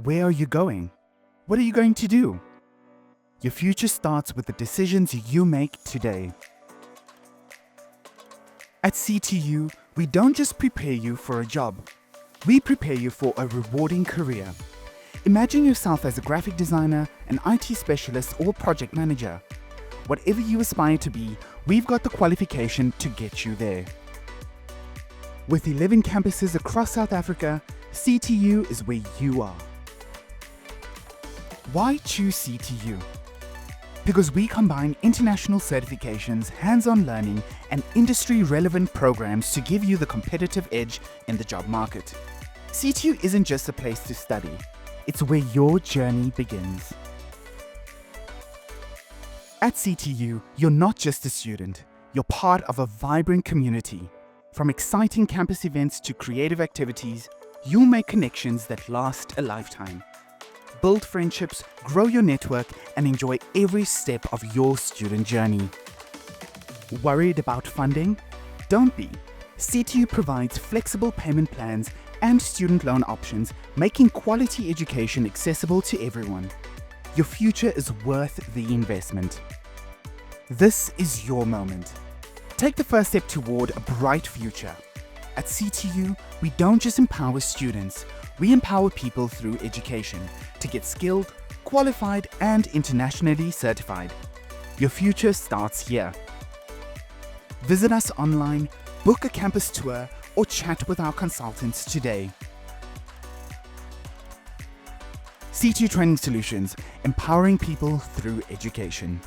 Where are you going? What are you going to do? Your future starts with the decisions you make today. At CTU, we don't just prepare you for a job. We prepare you for a rewarding career. Imagine yourself as a graphic designer, an IT specialist, or project manager. Whatever you aspire to be, we've got the qualification to get you there. With 11 campuses across South Africa, CTU is where you are. Why choose CTU? Because we combine international certifications, hands-on learning, and industry-relevant programs to give you the competitive edge in the job market. CTU isn't just a place to study, it's where your journey begins. At CTU, you're not just a student, you're part of a vibrant community. From exciting campus events to creative activities, you'll make connections that last a lifetime. Build friendships, grow your network, and enjoy every step of your student journey. Worried about funding? Don't be. CTU provides flexible payment plans and student loan options, making quality education accessible to everyone. Your future is worth the investment. This is your moment. Take the first step toward a bright future. At CTU, we don't just empower students, we empower people through education to get skilled, qualified, and internationally certified. Your future starts here. Visit us online, book a campus tour, or chat with our consultants today. CTU Training Solutions, empowering people through education.